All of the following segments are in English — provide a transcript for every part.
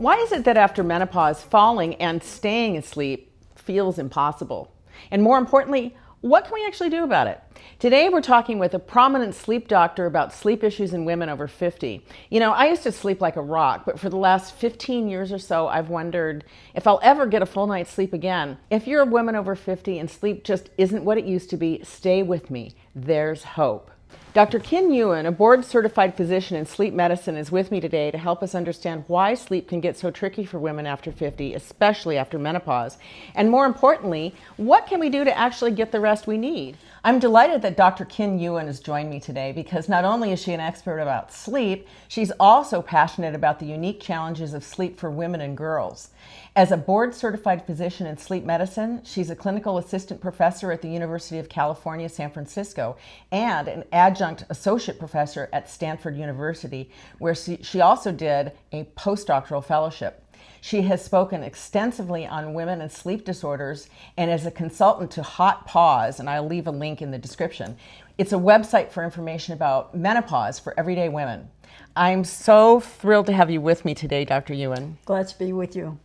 Why is it that after menopause, falling and staying asleep feels impossible? And more importantly, what can we actually do about it? Today we're talking with a prominent sleep doctor about sleep issues in women over 50. You know, I used to sleep like a rock, but for the last 15 years or so, I've wondered if I'll ever get a full night's sleep again. If you're a woman over 50 and sleep just isn't what it used to be, stay with me. There's hope. Dr. Yuen, a board-certified physician in sleep medicine, is with me today to help us understand why sleep can get so tricky for women after 50, especially after menopause. And more importantly, what can we do to actually get the rest we need? I'm delighted that Dr. Yuen has joined me today because not only is she an expert about sleep, she's also passionate about the unique challenges of sleep for women and girls. As a board-certified physician in sleep medicine, she's a clinical assistant professor at the University of California, San Francisco, and an adjunct associate professor at Stanford University, where she also did a postdoctoral fellowship. She has spoken extensively on women and sleep disorders and is a consultant to Hot Pause, and I'll leave a link in the description. It's a website for information about menopause for everyday women. I'm so thrilled to have you with me today, Dr. Yuen. Glad to be with you.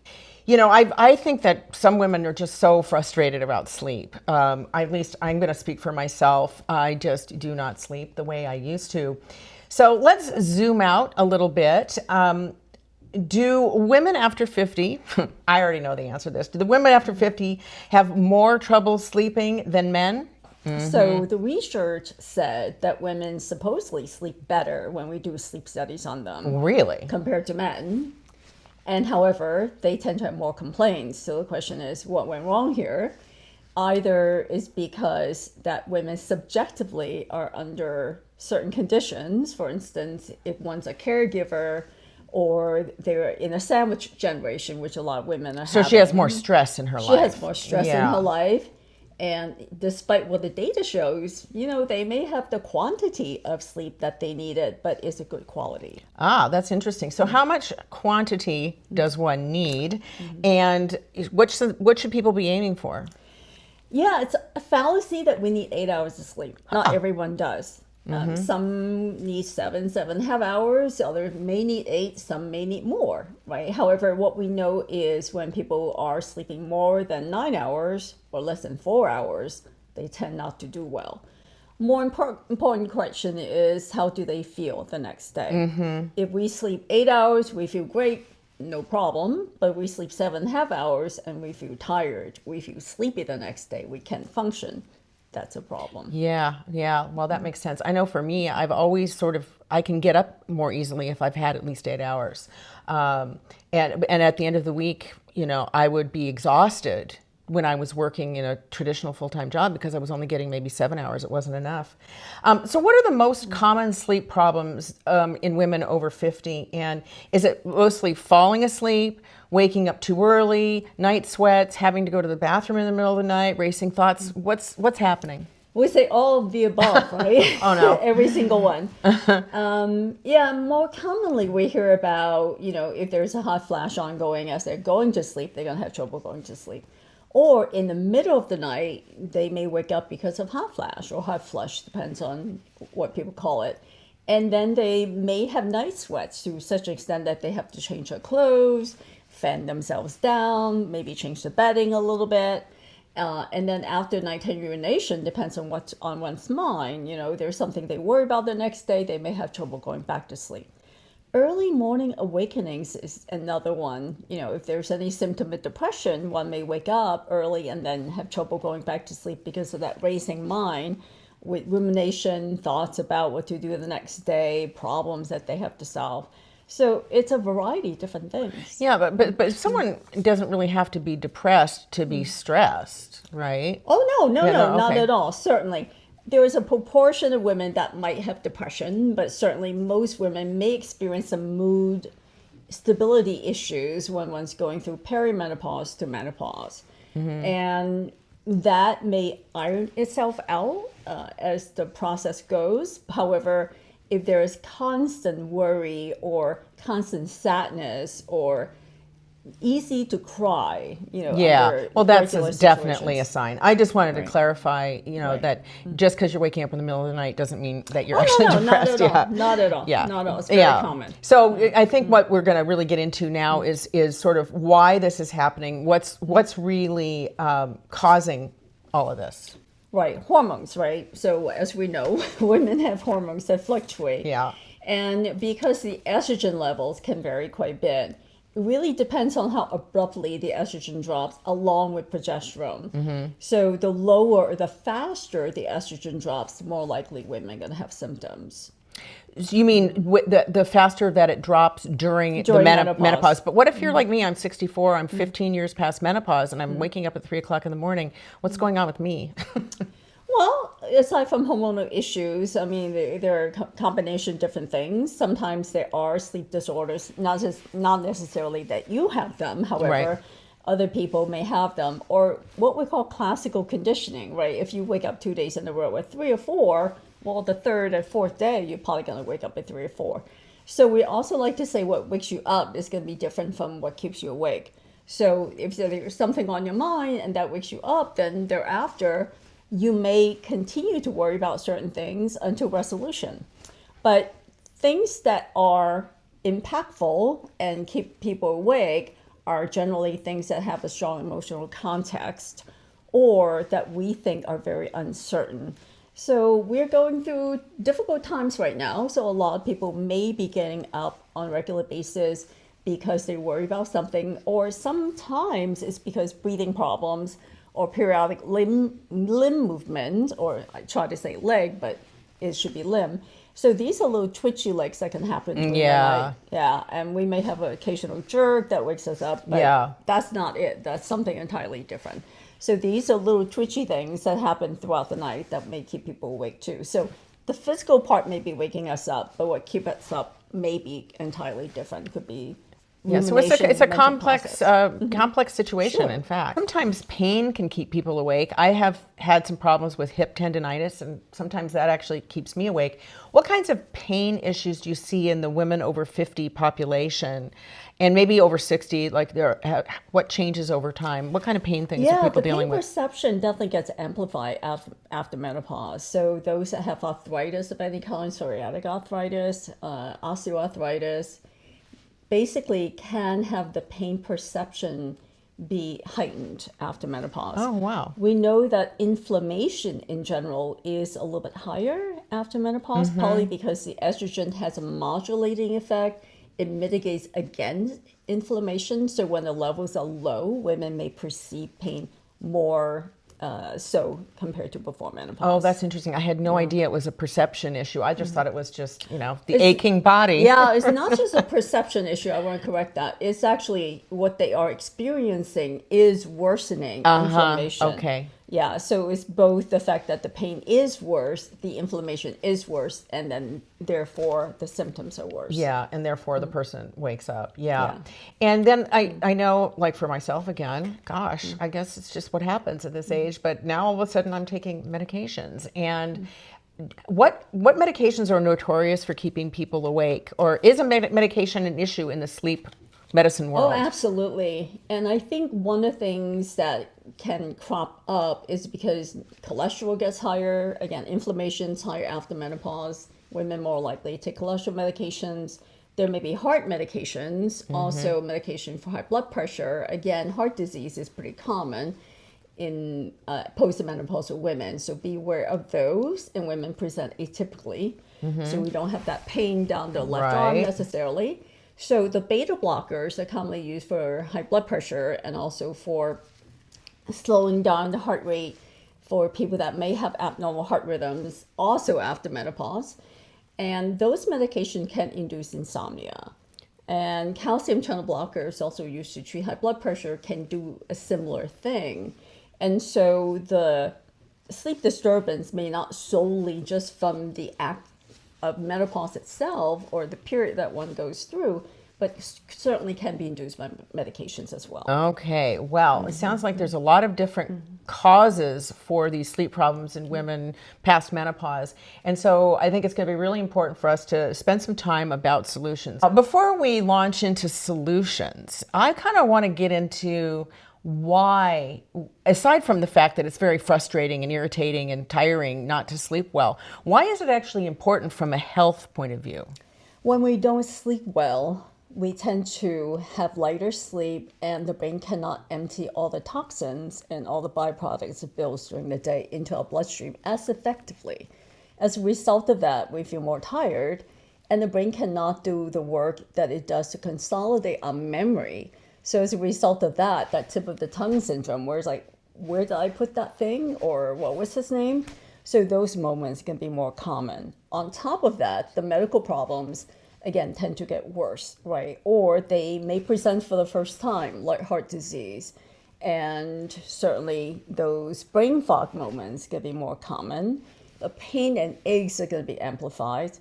You know, I think that some women are just so frustrated about sleep. At least I'm going to speak for myself. I just do not sleep the way I used to. So let's zoom out a little bit. Do women after 50, I already know the answer to this, do the women after 50 have more trouble sleeping than men? Mm-hmm. So the research said that women supposedly sleep better when we do sleep studies on them. Really? Compared to men. And however, they tend to have more complaints. So the question is, what went wrong here? Either is because that women subjectively are under certain conditions. For instance, if one's a caregiver or they're in a sandwich generation, which a lot of women are So she has more stress in her life. She has more stress in her life. And despite what the data shows, you know, they may have the quantity of sleep that they needed, but is a good quality. Ah, that's interesting. So how much quantity does one need? And what should people be aiming for? Yeah, it's a fallacy that we need 8 hours of sleep. Not everyone does. Some need 7.5 hours. Others may need 8. Some may need more, right? However, what we know is when people are sleeping more than 9 hours or less than 4 hours, they tend not to do well. More important question is, how do they feel the next day? If we sleep 8 hours, we feel great, no problem. But if we sleep 7.5 hours and we feel tired, we feel sleepy the next day, we can't function. That's a problem. Yeah. Well, that makes sense. I know for me, I've always I can get up more easily if I've had at least 8 hours. And at the end of the week, you know, I would be exhausted when I was working in a traditional full-time job because I was only getting maybe 7 hours. It wasn't enough. So what are the most common sleep problems in women over 50? And is it mostly falling asleep, waking up too early, night sweats, having to go to the bathroom in the middle of the night, racing thoughts? What's happening? We say all of the above, right? Oh, no. Every single one. More commonly we hear about, you know, if there's a hot flash ongoing as they're going to sleep, they're going to have trouble going to sleep. Or in the middle of the night, they may wake up because of hot flash or hot flush, depends on what people call it. And then they may have night sweats to such an extent that they have to change their clothes, fan themselves down, maybe change the bedding a little bit. And then after nighttime urination, depends on what's on one's mind. You know, there's something they worry about the next day, they may have trouble going back to sleep. Early morning awakenings is another one. You know, if there's any symptom of depression, one may wake up early and then have trouble going back to sleep because of that racing mind with rumination, thoughts about what to do the next day, problems that they have to solve. So it's a variety of different things. Yeah, but someone doesn't really have to be depressed to be stressed, right? Oh, no, okay. Not at all, certainly. There is a proportion of women that might have depression, but certainly most women may experience some mood stability issues when one's going through perimenopause to menopause. And that may iron itself out as the process goes. However, if there is constant worry or constant sadness or easy to cry, Yeah, under well, that's regular definitely a situations. sign. I just wanted to Right. clarify, Right. that just because you're waking up in the middle of the night doesn't mean that you're Oh, actually no, not depressed. at all. Yeah, Not at all. yeah, Not at all. It's very yeah. common. So I think what we're going to really get into now is sort of why this is happening. What's really causing all of this? Right, hormones, right? So as we know, women have hormones that fluctuate. Yeah. And because the estrogen levels can vary quite a bit, it really depends on how abruptly the estrogen drops along with progesterone. So the lower or the faster the estrogen drops, the more likely women are going to have symptoms. So you mean the faster that it drops during During the menopause. menopause? But what if you're like me? I'm 64. I'm 15 years past menopause, and I'm waking up at 3 o'clock in the morning. What's going on with me? Well, aside from hormonal issues, I mean, there are a combination of different things. Sometimes there are sleep disorders, not necessarily that you have them. However, Right. other people may have them, or what we call classical conditioning, right? If you wake up 2 days in a row at 3 or 4, well, the third and fourth day, you're probably going to wake up at 3 or 4. So we also like to say what wakes you up is going to be different from what keeps you awake. So if there's something on your mind and that wakes you up, then thereafter, you may continue to worry about certain things until resolution. But things that are impactful and keep people awake are generally things that have a strong emotional context or that we think are very uncertain. So we're going through difficult times right now. So a lot of people may be getting up on a regular basis because they worry about something, or sometimes it's because breathing problems or periodic limb movement, or I try to say leg, but it should be limb. So these are little twitchy legs that can happen during the night. Yeah, and we may have an occasional jerk that wakes us up, but that's not it. That's something entirely different. So these are little twitchy things that happen throughout the night that may keep people awake too. So the physical part may be waking us up, but what keeps us up may be entirely different. It could be Yeah, so it's a complex complex situation. Sure. In fact, sometimes pain can keep people awake. I have had some problems with hip tendonitis, and sometimes that actually keeps me awake. What kinds of pain issues do you see in the women over 50 population, and maybe over 60? Like, what changes over time? What kind of pain things are people dealing the pain with? perception definitely gets amplified after menopause. So those that have arthritis of any kind, psoriatic arthritis, osteoarthritis, basically can have the pain perception be heightened after menopause. Oh, wow. We know that inflammation in general is a little bit higher after menopause, probably because the estrogen has a modulating effect. It mitigates against inflammation. So when the levels are low, women may perceive pain more so compared to before menopause. Oh, that's interesting. I had no idea it was a perception issue. I just thought it was just, the aching body. Yeah, it's not just a perception issue. I want to correct that. It's actually what they are experiencing is worsening inflammation. Okay. Yeah, so it's both the fact that the pain is worse, the inflammation is worse, and then therefore the symptoms are worse. Yeah, and therefore the person wakes up. Yeah. And then I know, like for myself again, gosh, I guess it's just what happens at this age, but now all of a sudden I'm taking medications. And what medications are notorious for keeping people awake? Or is a medication an issue in the sleep medicine world? Oh, absolutely. And I think one of the things that can crop up is because cholesterol gets higher. Again, inflammation's higher after menopause. Women more likely to take cholesterol medications. There may be heart medications, also medication for high blood pressure. Again, heart disease is pretty common in postmenopausal women. So be aware of those, and women present atypically. So we don't have that pain down the left arm necessarily. So the beta blockers are commonly used for high blood pressure and also for slowing down the heart rate for people that may have abnormal heart rhythms also after menopause. And those medications can induce insomnia. And calcium channel blockers, also used to treat high blood pressure, can do a similar thing. And so the sleep disturbance may not solely just from the act of menopause itself or the period that one goes through, but certainly can be induced by medications as well. Okay, well, it sounds like there's a lot of different causes for these sleep problems in women past menopause. And so I think it's going to be really important for us to spend some time about solutions. Before we launch into solutions, I kind of want to get into why, aside from the fact that it's very frustrating and irritating and tiring not to sleep well, why is it actually important from a health point of view? When we don't sleep well, we tend to have lighter sleep, and the brain cannot empty all the toxins and all the byproducts it builds during the day into our bloodstream as effectively. As a result of that, we feel more tired, and the brain cannot do the work that it does to consolidate our memory. So as a result of that, that tip of the tongue syndrome, where it's like, where did I put that thing? Or what was his name? So those moments can be more common. On top of that, the medical problems, again, tend to get worse, right? Or they may present for the first time, like heart disease. And certainly those brain fog moments can be more common. The pain and aches are going to be amplified.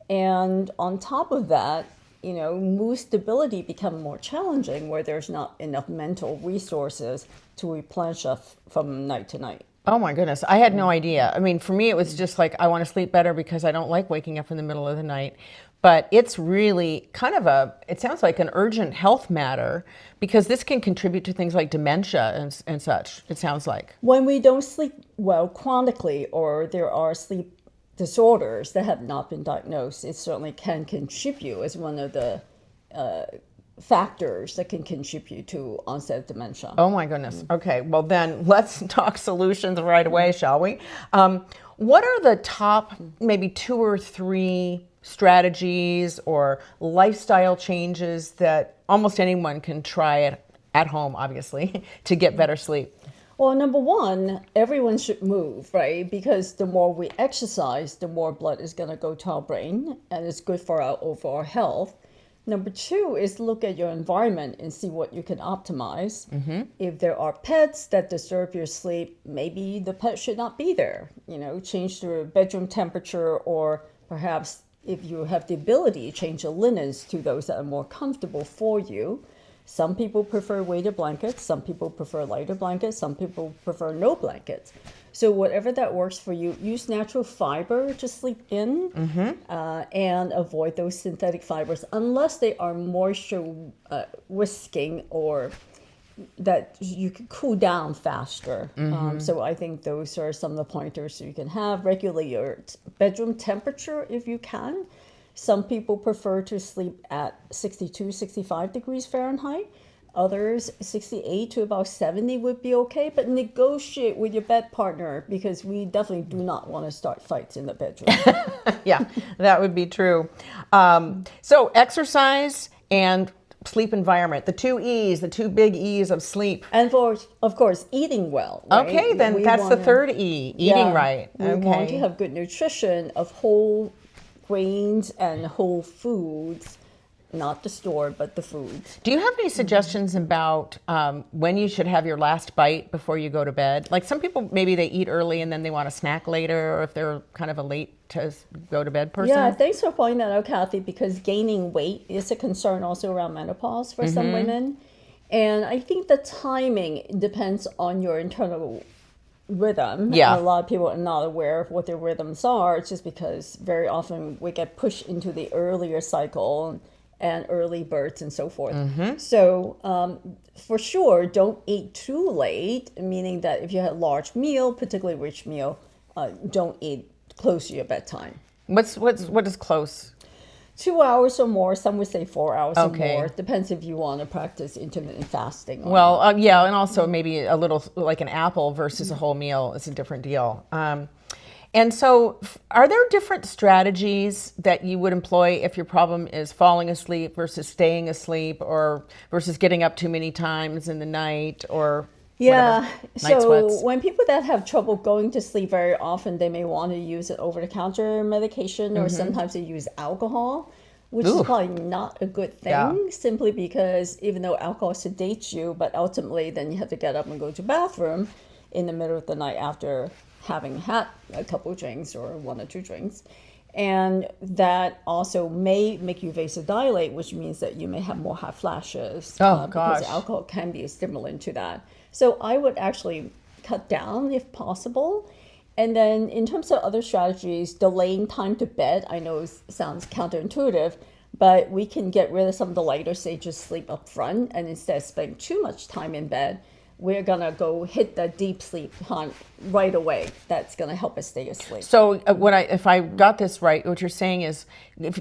And on top of that, mood stability become more challenging where there's not enough mental resources to replenish us from night to night. Oh my goodness, I had no idea. I mean, for me, it was just like, I want to sleep better because I don't like waking up in the middle of the night. But it's really kind of it sounds like an urgent health matter, because this can contribute to things like dementia and such, it sounds like. When we don't sleep well chronically, or there are sleep disorders that have not been diagnosed, it certainly can contribute as one of the factors that can contribute to onset of dementia. Oh my goodness. Okay, well then let's talk solutions right away, shall we? What are the top maybe 2 or 3 strategies or lifestyle changes that almost anyone can try at home, obviously, to get better sleep? Well, number one, everyone should move, right? Because the more we exercise, the more blood is going to go to our brain, and it's good for our overall health. Number 2 is look at your environment and see what you can optimize. If there are pets that disturb your sleep, maybe the pet should not be there. Change the bedroom temperature, or perhaps if you have the ability, change the linens to those that are more comfortable for you. Some people prefer weighted blankets, some people prefer lighter blankets, some people prefer no blankets. So whatever that works for you, use natural fiber to sleep in, and avoid those synthetic fibers unless they are moisture whisking, or that you can cool down faster. So I think those are some of the pointers you can have. Regulate your bedroom temperature if you can. Some people prefer to sleep at 62, 65 degrees Fahrenheit. Others, 68 to about 70 would be okay, but negotiate with your bed partner, because we definitely do not want to start fights in the bedroom. Yeah, that would be true. So exercise and sleep environment, the 2 E's, the 2 big E's of sleep. And of course, eating well. Right? Okay, then that's the 3rd E, eating right. We want to have good nutrition of whole grains and whole foods, not the store, but the foods. Do you have any suggestions about when you should have your last bite before you go to bed? Like some people, maybe they eat early and then they want to snack later, or if they're kind of a late to go to bed person? Yeah, thanks for pointing that out, Kathy, because gaining weight is a concern also around menopause for some women. And I think the timing depends on your internal rhythm. Yeah. And a lot of people are not aware of what their rhythms are. It's just because very often we get pushed into the earlier cycle and early births and so forth. So for sure, don't eat too late, meaning that if you have a large meal, particularly rich meal, don't eat close to your bedtime. What is close? 2 hours or more. Some would say 4 hours or Okay. more. Depends if you want to practice intermittent fasting. Well, yeah, and also maybe a little, like an apple versus a whole meal is a different deal. And so are there different strategies that you would employ if your problem is falling asleep versus staying asleep, or versus getting up too many times in the night, or Yeah. whatever? Night So sweats. when people that have trouble going to sleep very often, they may want to use an over-the-counter medication, or sometimes they use alcohol, which is Ooh. probably not a good thing, Yeah. simply because even though alcohol sedates you, but ultimately then you have to get up and go to the bathroom in the middle of the night after having had a couple of drinks or 1 or 2 drinks. And that also may make you vasodilate, which means that you may have more hot flashes. Oh, because gosh. alcohol can be a stimulant to that. So I would actually cut down if possible. And then in terms of other strategies, delaying time to bed, I know it sounds counterintuitive, but we can get rid of some of the lighter stages sleep up front, and instead of spending too much time in bed, we're gonna go hit the deep sleep hunt right away. That's gonna help us stay asleep. So if I got this right, what you're saying is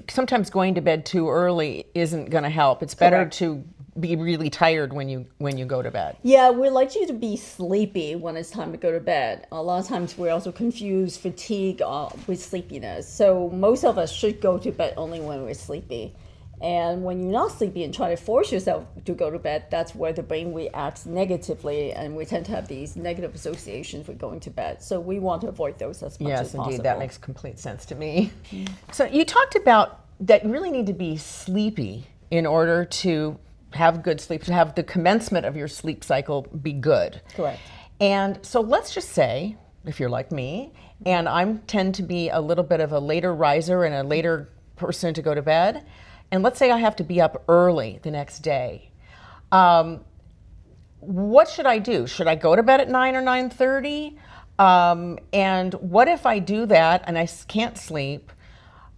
sometimes going to bed too early isn't going to help. It's better Correct. to be really tired when you go to bed. Yeah, we like you to be sleepy when it's time to go to bed. A lot of times we also confuse fatigue with sleepiness. So most of us should go to bed only when we're sleepy. And when you're not sleepy and try to force yourself to go to bed, that's where the brain reacts negatively, and we tend to have these negative associations with going to bed. So we want to avoid those as much as Yes, possible. indeed. That makes complete sense to me. So you talked about that you really need to be sleepy in order to have good sleep, to have the commencement of your sleep cycle be good. Correct. And so let's just say, if you're like me, and I tend to be a little bit of a later riser and a later person to go to bed, and let's say I have to be up early the next day. What should I do? Should I go to bed at 9 or 9:30? And what if I do that and I can't sleep,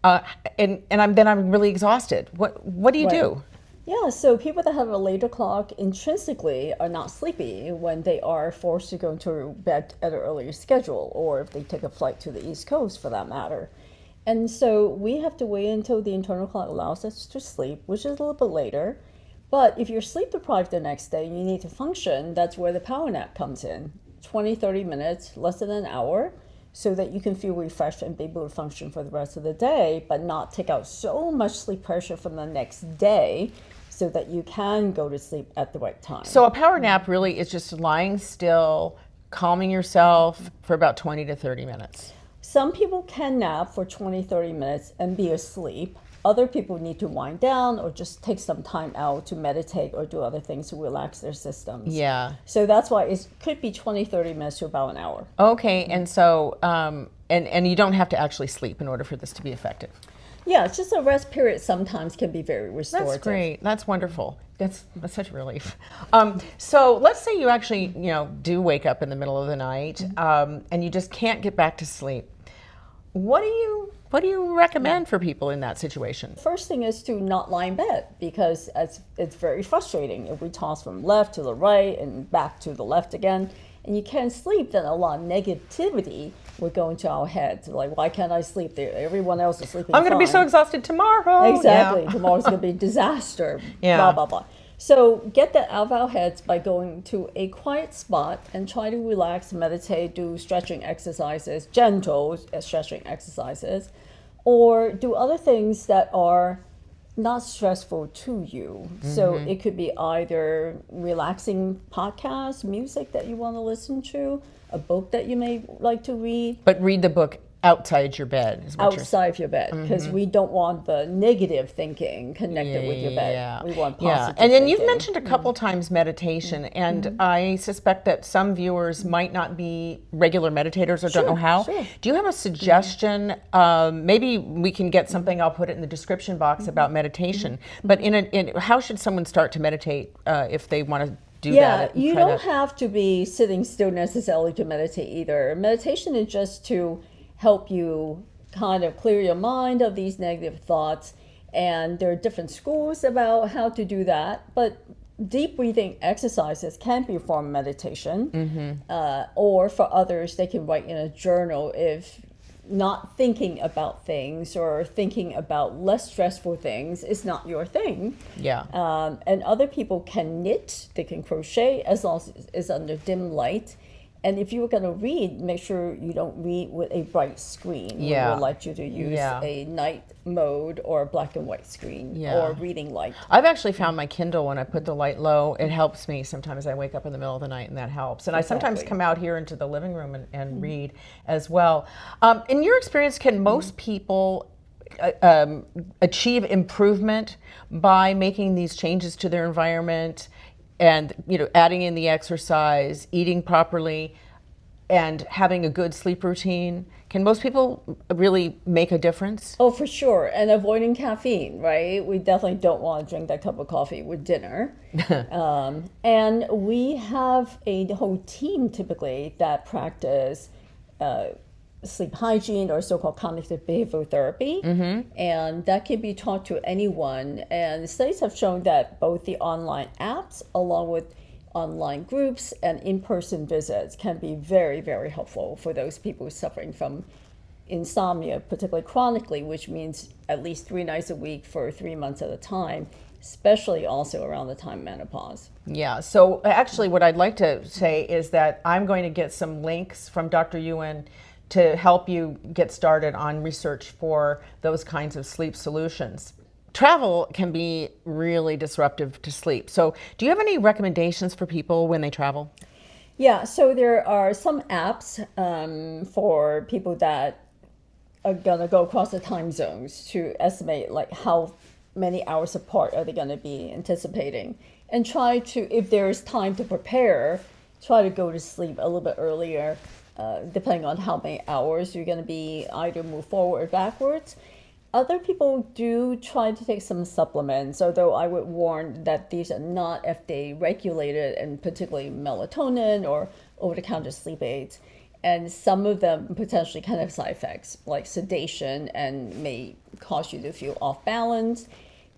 and I'm really exhausted? What do you do? Yeah, so people that have a later clock intrinsically are not sleepy when they are forced to go into bed at an earlier schedule, or if they take a flight to the East Coast for that matter. And so we have to wait until the internal clock allows us to sleep, which is a little bit later. But if you're sleep deprived the next day and you need to function, that's where the power nap comes in. 20, 30 minutes, less than an hour, so that you can feel refreshed and be able to function for the rest of the day, but not take out so much sleep pressure from the next day so that you can go to sleep at the right time. So a power nap really is just lying still, calming yourself for about 20 to 30 minutes. Some people can nap for 20, 30 minutes and be asleep. Other people need to wind down or just take some time out to meditate or do other things to relax their systems. Yeah. So that's why it could be 20, 30 minutes to about an hour. Okay, and so, and you don't have to actually sleep in order for this to be effective. Yeah, it's just a rest period sometimes can be very restorative. That's great. That's wonderful. That's such a relief. So let's say you actually, do wake up in the middle of the night, and you just can't get back to sleep. What do you recommend for people in that situation? First thing is to not lie in bed, because it's very frustrating if we toss from left to the right and back to the left again, and you can't sleep, then a lot of negativity would go into our heads. Like, why can't I sleep? Everyone else is sleeping I'm going to be so exhausted tomorrow. Exactly. Yeah. Tomorrow's going to be a disaster. Yeah. Blah, blah, blah. So get that out of our heads by going to a quiet spot and try to relax, meditate, do stretching exercises, gentle stretching exercises, or do other things that are not stressful to you. Mm-hmm. So it could be either relaxing podcasts, music that you want to listen to, a book that you may like to read. But read the book outside your bed is what outside of your bed, because we don't want the negative thinking connected with your bed. Yeah. We want positive And then thinking. you've mentioned a couple times meditation, and I suspect that some viewers might not be regular meditators or don't know how. Sure. Do you have a suggestion? Maybe we can get something, I'll put it in the description box about meditation, but how should someone start to meditate if they want to do that? Yeah, you don't have to be sitting still necessarily to meditate either. Meditation is just to help you kind of clear your mind of these negative thoughts. And there are different schools about how to do that. But deep breathing exercises can be a form of meditation. Or for others, they can write in a journal if not thinking about things or thinking about less stressful things is not your thing. Yeah. And other people can knit, they can crochet as long as it's under dim light. And if you were going to read, make sure you don't read with a bright screen. Yeah. We would like you to use a night mode or a black and white screen or reading light. I've actually found my Kindle, when I put the light low, it helps me. Sometimes I wake up in the middle of the night and that helps. And I sometimes come out here into the living room and read as well. In your experience, can most people achieve improvement by making these changes to their environment and adding in the exercise, eating properly? and having a good sleep routine, can most people really make a difference? Oh, for sure. And avoiding caffeine, right? We definitely don't want to drink that cup of coffee with dinner. And we have a whole team typically that practice sleep hygiene or so-called cognitive behavioral therapy. And that can be taught to anyone. And studies have shown that both the online apps along with online groups and in-person visits can be very, very helpful for those people suffering from insomnia, particularly chronically, which means at least 3 nights a week for 3 months at a time, especially also around the time of menopause. Yeah, so actually what I'd like to say is that I'm going to get some links from Dr. Yuen to help you get started on research for those kinds of sleep solutions. Travel can be really disruptive to sleep. So do you have any recommendations for people when they travel? Yeah, so there are some apps for people that are gonna go across the time zones to estimate like how many hours apart are they gonna be anticipating, and try to, if there's time to prepare, try to go to sleep a little bit earlier, depending on how many hours you're gonna be either move forward or backwards. Other people do try to take some supplements, although I would warn that these are not FDA regulated, and particularly melatonin or over-the-counter sleep aids. And some of them potentially can have side effects like sedation and may cause you to feel off balance.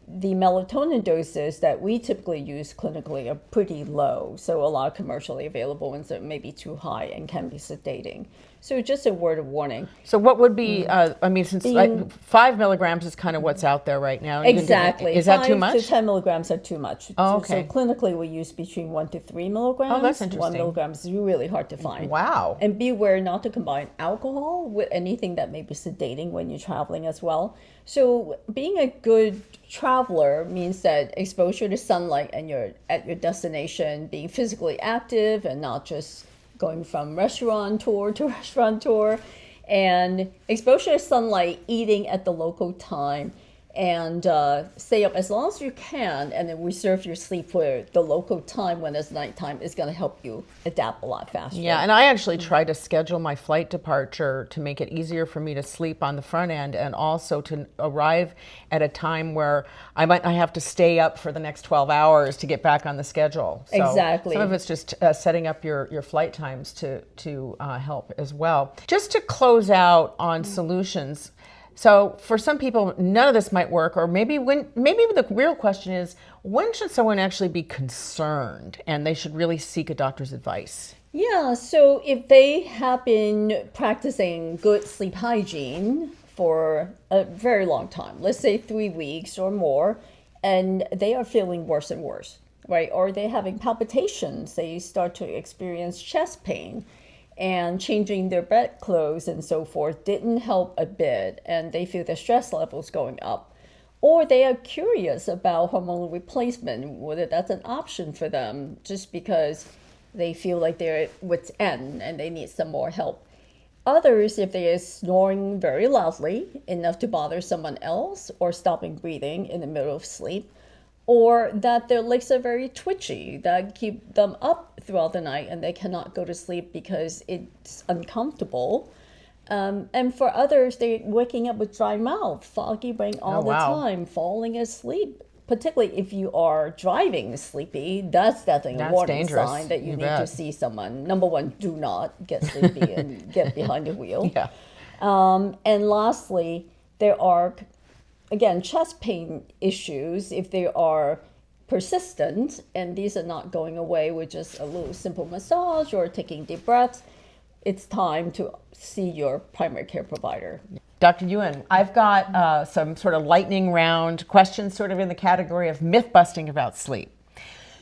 The melatonin doses that we typically use clinically are pretty low, so a lot of commercially available ones that may be too high and can be sedating. So just a word of warning. So what would be, I mean, since 5 milligrams is kind of what's out there right now. Exactly. Is that too much? 5 to 10 milligrams are too much. Oh, okay. So clinically we use between 1 to 3 milligrams. Oh, that's interesting. 1 milligram is really hard to find. Wow. And beware not to combine alcohol with anything that may be sedating when you're traveling as well. So being a good traveler means that exposure to sunlight and you're at your destination, being physically active and not just going from restaurant tour to restaurant tour, and exposure to sunlight, eating at the local time, and stay up as long as you can, and then reserve your sleep for the local time when it's nighttime is going to help you adapt a lot faster. Yeah, and I actually try to schedule my flight departure to make it easier for me to sleep on the front end, and also to arrive at a time where I have to stay up for the next 12 hours to get back on the schedule. So exactly. Some of it's just setting up your flight times to help as well. Just to close out on solutions. So for some people, none of this might work, or maybe the real question is, when should someone actually be concerned and they should really seek a doctor's advice? Yeah, so if they have been practicing good sleep hygiene for a very long time, let's say 3 weeks or more, and they are feeling worse and worse, right? Or they're having palpitations, they start to experience chest pain, and changing their bedclothes and so forth didn't help a bit, and they feel their stress levels going up. Or they are curious about hormonal replacement, whether that's an option for them, just because they feel like they're at wit's end and they need some more help. Others, if they are snoring very loudly, enough to bother someone else, or stopping breathing in the middle of sleep, or that their legs are very twitchy, that keep them up throughout the night and they cannot go to sleep because it's uncomfortable. And for others, they're waking up with dry mouth, foggy brain all the time, falling asleep. Particularly if you are driving sleepy, that's definitely a warning sign that you need to see someone. Number one, do not get sleepy and get behind the wheel. Yeah. And lastly, there are, again, chest pain issues, if they are persistent, and these are not going away with just a little simple massage or taking deep breaths, it's time to see your primary care provider. Dr. Yuen, I've got some sort of lightning round questions sort of in the category of myth busting about sleep.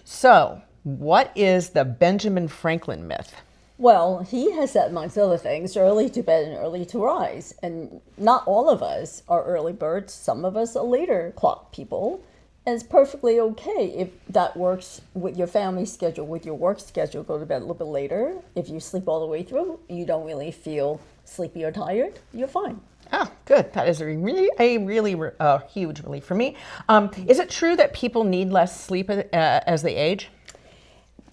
So, what is the Benjamin Franklin myth? Well, he has said, amongst other things, early to bed and early to rise. And not all of us are early birds. Some of us are later clock people. And it's perfectly okay if that works with your family schedule, with your work schedule, go to bed a little bit later. If you sleep all the way through, you don't really feel sleepy or tired, you're fine. Oh, good. That is a really huge relief for me. Is it true that people need less sleep as they age?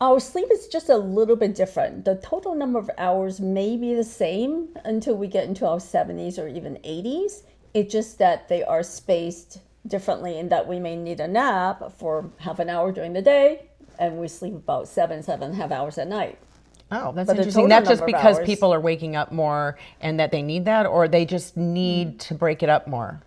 Our sleep is just a little bit different. The total number of hours may be the same until we get into our 70s or even 80s. It's just that they are spaced differently in that we may need a nap for half an hour during the day and we sleep about 7.5 hours at night. Oh, that's But the interesting. total That's just number of because hours- people are waking up more and that they need that, or they just need to break it up more?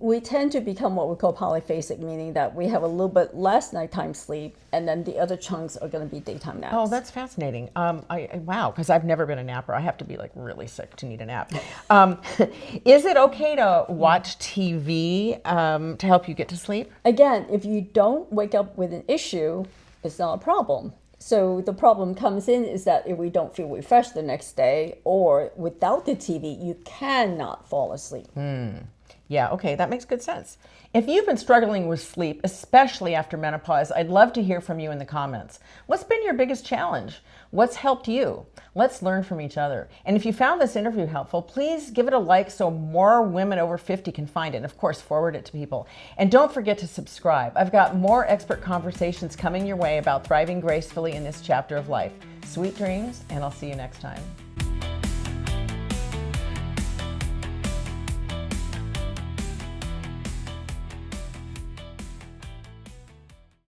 We tend to become what we call polyphasic, meaning that we have a little bit less nighttime sleep, and then the other chunks are going to be daytime naps. Oh, that's fascinating. Wow, because I've never been a napper. I have to be like really sick to need a nap. Is it okay to watch TV to help you get to sleep? Again, if you don't wake up with an issue, it's not a problem. So the problem comes in is that if we don't feel refreshed the next day, or without the TV, you cannot fall asleep. Yeah, okay, that makes good sense. If you've been struggling with sleep, especially after menopause, I'd love to hear from you in the comments. What's been your biggest challenge? What's helped you? Let's learn from each other. And if you found this interview helpful, please give it a like so more women over 50 can find it. And of course, forward it to people. And don't forget to subscribe. I've got more expert conversations coming your way about thriving gracefully in this chapter of life. Sweet dreams, and I'll see you next time.